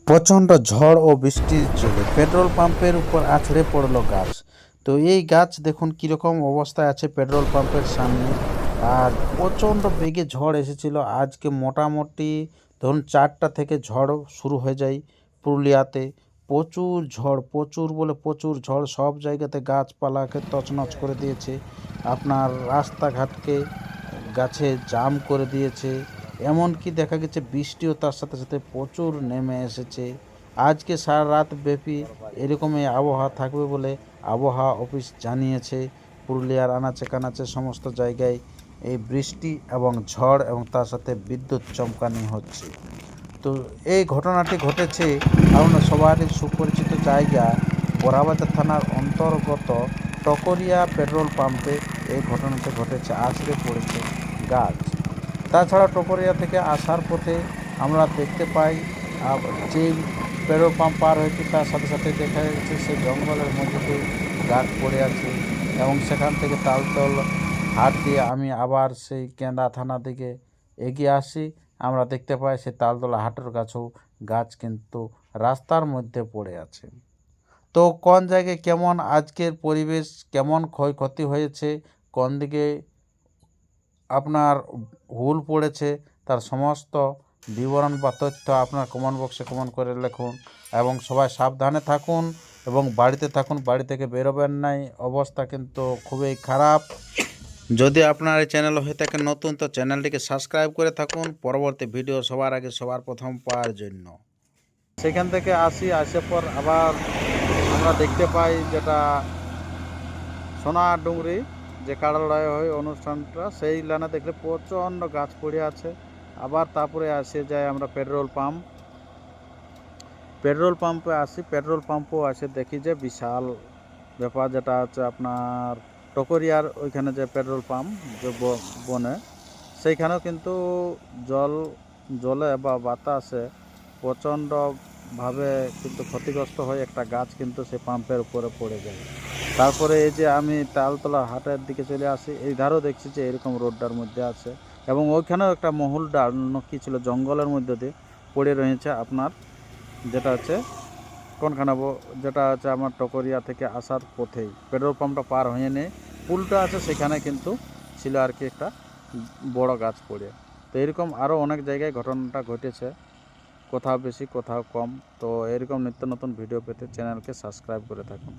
প্রচণ্ড ঝড় ও বৃষ্টির জেরে পেট্রোল পাম্পের উপর আছড়ে পড়ল গাছ। তো এই গাছ দেখুন কীরকম অবস্থায় আছে পেট্রোল পাম্পের সামনে। আর প্রচণ্ড বেগে ঝড় এসেছিল আজকে, মোটামুটি ধরুন 4টা থেকে ঝড় শুরু হয়ে যায় পুরুলিয়াতে। প্রচুর ঝড়, প্রচুর বলে প্রচুর ঝড়, সব জায়গাতে গাছপালাকে তছনছ করে দিয়েছে। আপনার রাস্তাঘাটকে গাছে জাম করে দিয়েছে। এমনকি দেখা গেছে বৃষ্টিও তার সাথে সাথে প্রচুর নেমে এসেছে। আজকে সারা রাত ব্যাপী এরকমই আবহাওয়া থাকবে বলে আবহাওয়া অফিস জানিয়েছে। পুরুলিয়ার আনাচে কানাচে সমস্ত জায়গায় এই বৃষ্টি এবং ঝড় এবং তার সাথে বিদ্যুৎ চমকানি হচ্ছে। তো এই ঘটনাটি ঘটেছে আপনার সবারই সুপরিচিত জায়গা বড়াবাজার থানার অন্তর্গত টকরিয়া পেট্রোল পাম্পে এই ঘটনাটি ঘটেছে, আছড়ে পড়েছে গাছ। তাছাড়া টকরিয়া থেকে আসার পথে আমরা দেখতে পাই যে পেট্রোল পাম্প পার হয়েছে তার সাথে সাথে দেখা যাচ্ছে সে জঙ্গলের মধ্যে গাছ পড়ে আছে। এবং সেখান থেকে তালতল হাট দিয়ে আমি আবার সেই কেন্দা থানা দিকে এগিয়ে আসি। আমরা দেখতে পাই সে তালতলা হাটের কাছেও গাছ কিন্তু রাস্তার মধ্যে পড়ে আছে। তো কোন জায়গায় কেমন আজকের পরিবেশ, কেমন ক্ষয়ক্ষতি হয়েছে, কোন দিকে আপনার হুল পড়েছে, তার সমস্ত বিবরণ বা তথ্য আপনার কমেন্ট বক্সে কমেন্ট করে লিখুন। এবং সবাই সাবধানে থাকুন এবং বাড়িতে থাকুন, বাড়ি থেকে বেরোবেন নাই, অবস্থা কিন্তু খুবই খারাপ। যদি আপনার এই চ্যানেল হয়ে থাকে নতুন, তো চ্যানেলটিকে সাবস্ক্রাইব করে থাকুন পরবর্তী ভিডিও সবার আগে সবার প্রথম পাওয়ার জন্য। সেখান থেকে আসার পর আবার আমরা দেখতে পাই যেটা সোনার ডুংরি যে কাড়া লড়াই হয় অনুষ্ঠানটা, সেই লাইনে দেখলে প্রচণ্ড গাছ পড়ে আছে। আবার তারপরে আসে যায় আমরা পেট্রোল পাম্পে আসি, পেট্রোল পাম্পও আসে দেখি যে বিশাল ব্যাপার, যেটা হচ্ছে আপনার টকরিয়ার ওইখানে যে পেট্রোল পাম্প যে বনে, সেইখানেও কিন্তু জলে বা বাতাসে প্রচণ্ডভাবে কিন্তু ক্ষতিগ্রস্ত হয়ে একটা গাছ কিন্তু সেই পাম্পের উপরে পড়ে যায়। তারপরে এই যে আমি তালতলা হাটের দিকে চলে আসি, এই ধারেও দেখছি যে এরকম রোডটার মধ্যে আছে এবং ওইখানেও একটা মহুল ডাল কি ছিল জঙ্গলের মধ্যে দিয়ে পড়ে রয়েছে আপনার, যেটা হচ্ছে কোনখানে যেটা হচ্ছে আমার টকরিয়া থেকে আসার পথেই পেট্রোল পাম্পটা পার হয়ে নেই পুলটা আছে সেখানে কিন্তু ছিল আর কি একটা বড় গাছ পড়ে। তো এরকম আরও অনেক জায়গায় ঘটনাটা ঘটেছে, কোথাও বেশি কোথাও কম। তো এরকম নিত্য নতুন ভিডিও পেতে চ্যানেলকে সাবস্ক্রাইব করে থাকুন।